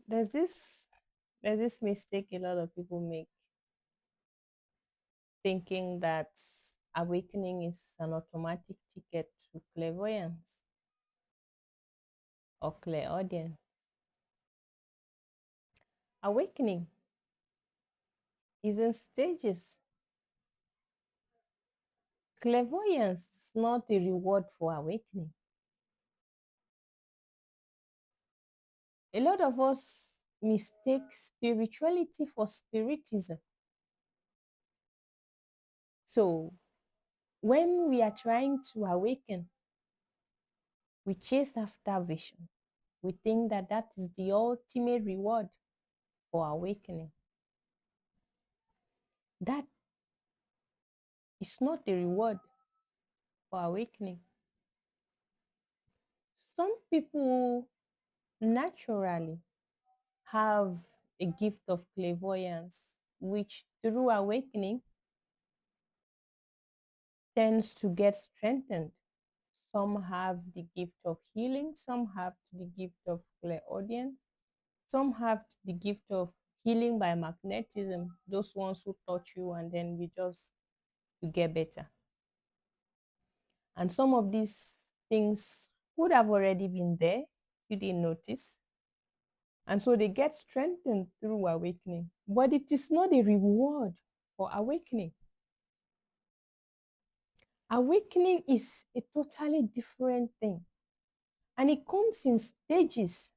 There's this there's this mistake a lot of people make, thinking that awakening is an automatic ticket to clairvoyance or clairaudience. Awakening is in stages. Clairvoyance is not a reward for awakening. A lot of us mistake spirituality for spiritism. So when we are trying to awaken, we chase after vision. We think that that is the ultimate reward for awakening. That is not the reward for awakening. Some people naturally have a gift of clairvoyance, which through awakening tends to get strengthened. Some have the gift of healing, some have the gift of clairaudience, some have the gift of healing by magnetism, those ones who touch you and then you get better. And some of these things would have already been there, you didn't notice. And so they get strengthened through awakening. But it is not a reward for awakening. Awakening is a totally different thing. And it comes in stages.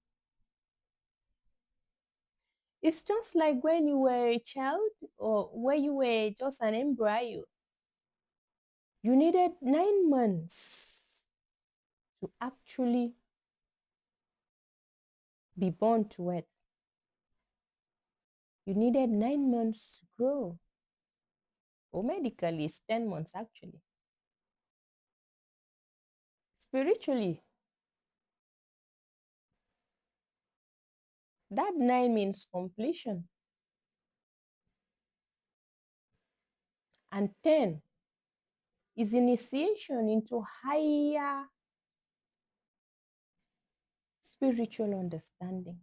It's just like when you were a child or when you were just an embryo. You needed 9 months to actually be born to earth. You needed 9 months to grow. Or medically, it's 10 months actually. Spiritually, that 9 means completion. And 10 is initiation into higher spiritual understanding.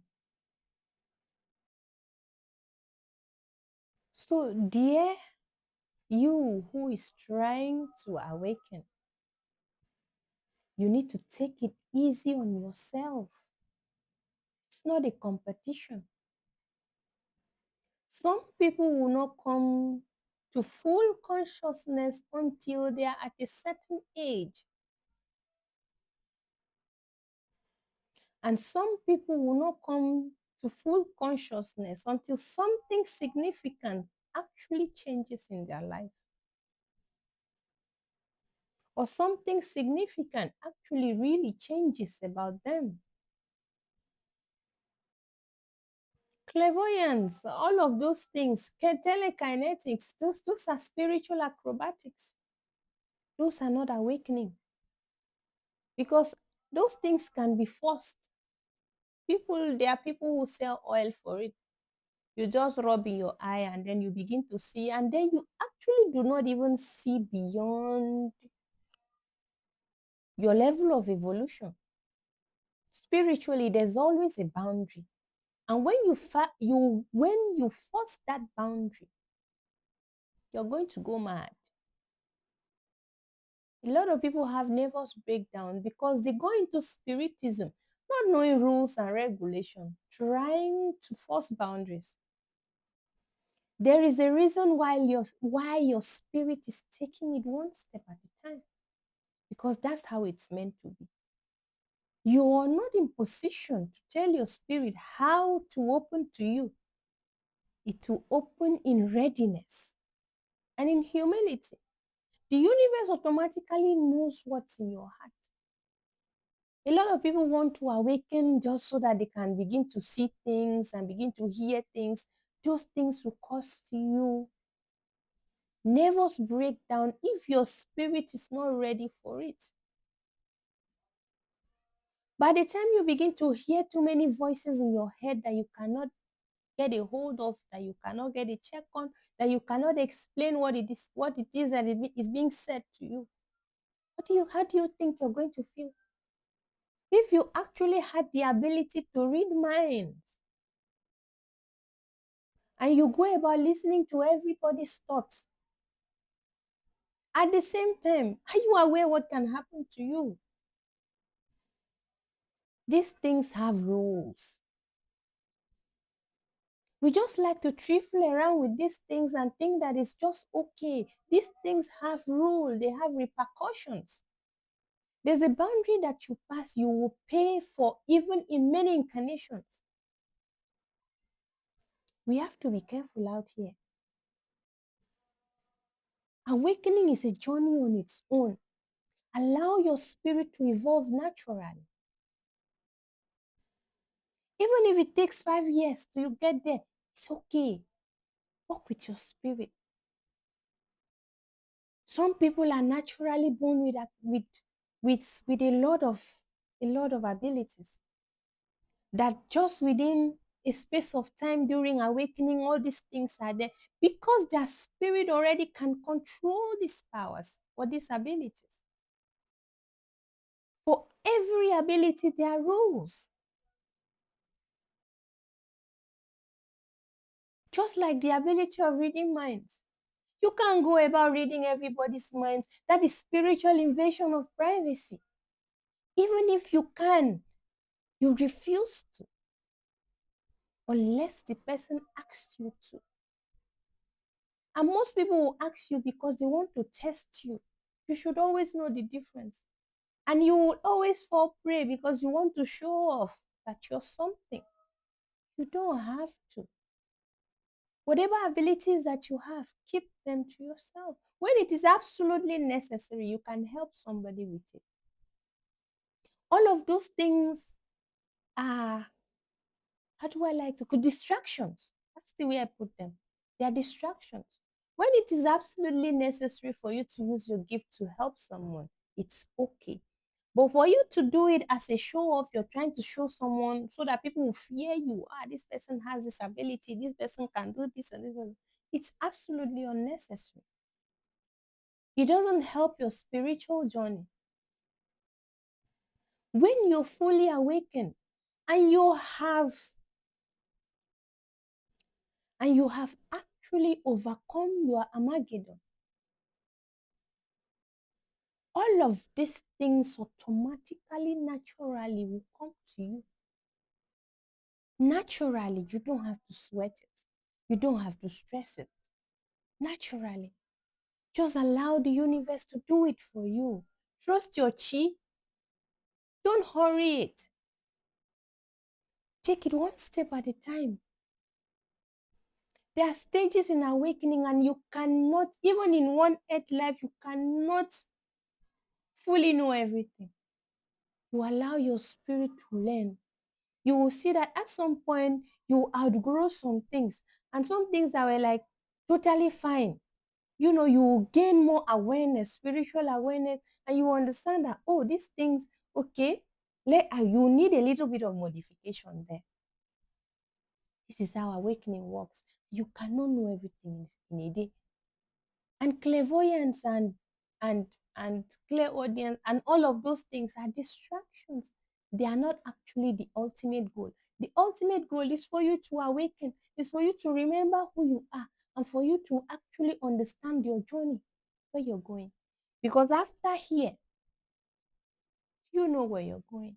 So, dear you who is trying to awaken, you need to take it easy on yourself. It's not a competition. Some people will not come to full consciousness until they are at a certain age. And some people will not come to full consciousness until something significant actually changes in their life. Or something significant actually really changes about them. Clairvoyance, all of those things, telekinetics, those are spiritual acrobatics. Those are not awakening. Because those things can be forced. There are people who sell oil for it. You just rub in your eye and then you begin to see, and then you actually do not even see beyond your level of evolution. Spiritually, there's always a boundary. And when you force that boundary, you're going to go mad. A lot of people have nervous breakdown because they go into spiritism, not knowing rules and regulations, trying to force boundaries. There is a reason why your spirit is taking it one step at a time, because that's how it's meant to be. You are not in position to tell your spirit how to open to you. It will open in readiness and in humility. The universe automatically knows what's in your heart. A lot of people want to awaken just so that they can begin to see things and begin to hear things. Those things will cost you nervous breakdown if your spirit is not ready for it. By the time you begin to hear too many voices in your head that you cannot get a hold of, that you cannot get a check on, that you cannot explain what it is that is being said to you, how do you think you're going to feel? If you actually had the ability to read minds, and you go about listening to everybody's thoughts. At the same time, are you aware what can happen to you? These things have rules. We just like to trifle around with these things and think that it's just okay. These things have rules, they have repercussions. There's a boundary that you pass, you will pay for, even in many incarnations. We have to be careful out here. Awakening is a journey on its own. Allow your spirit to evolve naturally. Even if it takes 5 years to you get there, it's okay. Work with your spirit. Some people are naturally born with a lot of abilities that just within a space of time during awakening, all these things are there because their spirit already can control these powers or these abilities. For every ability, there are rules. Just like the ability of reading minds. You can't go about reading everybody's minds. That is spiritual invasion of privacy. Even if you can, you refuse to unless the person asks you to. And most people will ask you because they want to test you. You should always know the difference. And you will always fall prey because you want to show off that you're something. You don't have to. Whatever abilities that you have, keep them to yourself. When it is absolutely necessary, you can help somebody with it. All of those things are, how do I like to call distractions? That's the way I put them. They are distractions. When it is absolutely necessary for you to use your gift to help someone, it's okay. But for you to do it as a show off, you're trying to show someone so that people will fear you. This person has this ability, this person can do this and this. It's absolutely unnecessary. It doesn't help your spiritual journey. When you're fully awakened and you have actually overcome your Armageddon, all of these things automatically, naturally will come to you. Naturally, you don't have to sweat it. You don't have to stress it. Naturally, just allow the universe to do it for you. Trust your chi. Don't hurry it. Take it one step at a time. There are stages in awakening, and you cannot, even in one earth life, you cannot fully know everything. You allow your spirit to learn. You will see that at some point you outgrow some things, and some things that were like totally fine. You will gain more awareness, spiritual awareness, and you understand that, oh, these things, okay, you need a little bit of modification there. This is how awakening works. You cannot know everything in a day. And clairvoyance and and clairaudience and all of those things are distractions. They are not actually the ultimate goal. The ultimate goal is for you to awaken, is for you to remember who you are, and for you to actually understand your journey, where you're going. Because after here, you know where you're going.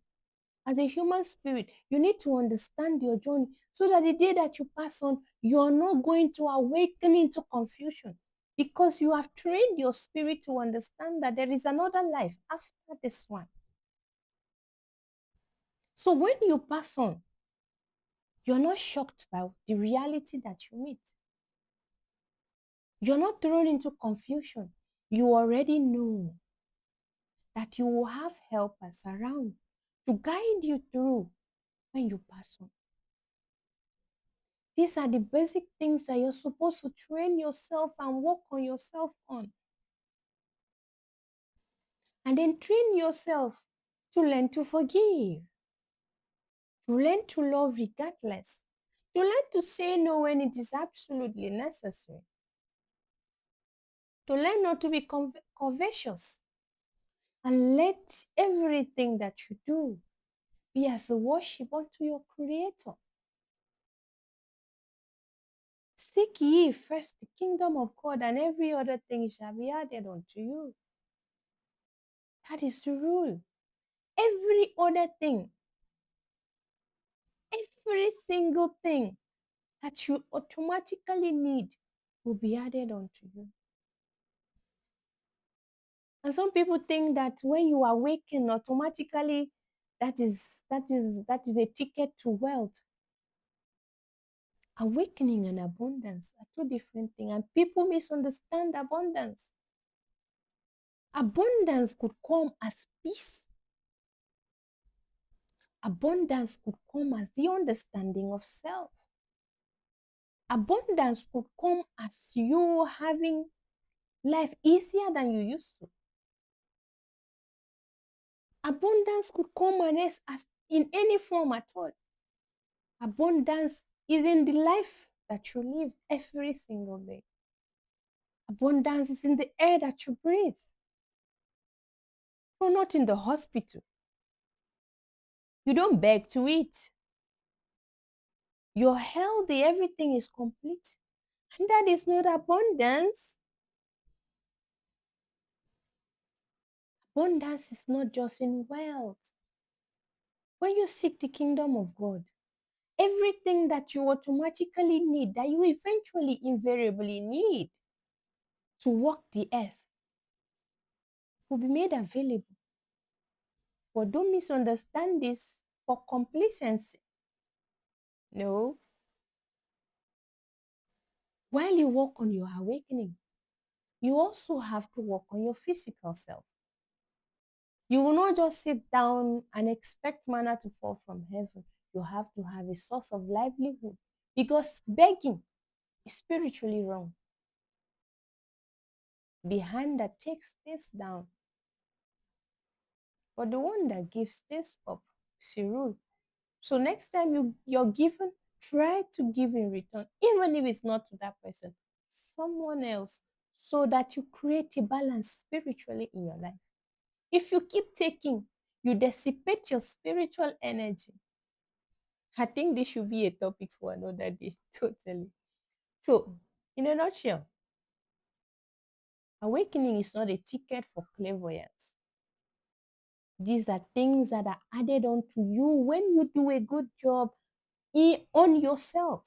As a human spirit, you need to understand your journey so that the day that you pass on, you're not going to awaken into confusion because you have trained your spirit to understand that there is another life after this one. So when you pass on, you're not shocked by the reality that you meet. You're not thrown into confusion. You already know that you will have helpers around to guide you through when you pass on. These are the basic things that you're supposed to train yourself and work on yourself on. And then train yourself to learn to forgive, to learn to love regardless, to learn to say no when it is absolutely necessary, to learn not to be covetous, and let everything that you do be as a worship unto your Creator. Seek ye first the kingdom of God, and every other thing shall be added unto you. That is the rule. Every other thing, every single thing that you automatically need will be added unto you. And some people think that when you awaken automatically, that is that is a ticket to wealth. Awakening and abundance are two different things, and people misunderstand abundance. Abundance could come as peace. Abundance could come as the understanding of self. Abundance could come as you having life easier than you used to. Abundance could come as in any form at all. Abundance is in the life that you live every single day. Abundance is in the air that you breathe. You're not in the hospital. You don't beg to eat. You're healthy. Everything is complete. And that is not abundance. Abundance is not just in wealth. When you seek the kingdom of God, everything that you automatically need, that you eventually invariably need to walk the earth, will be made available. But don't misunderstand this for complacency. No. While you work on your awakening, you also have to work on your physical self. You will not just sit down and expect manna to fall from heaven. You have to have a source of livelihood, because begging is spiritually wrong. The hand that takes this down, but the one that gives this up, is a rule. So next time you're given, try to give in return, even if it's not to that person, someone else, so that you create a balance spiritually in your life. If you keep taking, you dissipate your spiritual energy. I think this should be a topic for another day, totally. So, in a nutshell, awakening is not a ticket for clairvoyance. These are things that are added on to you when you do a good job on yourself.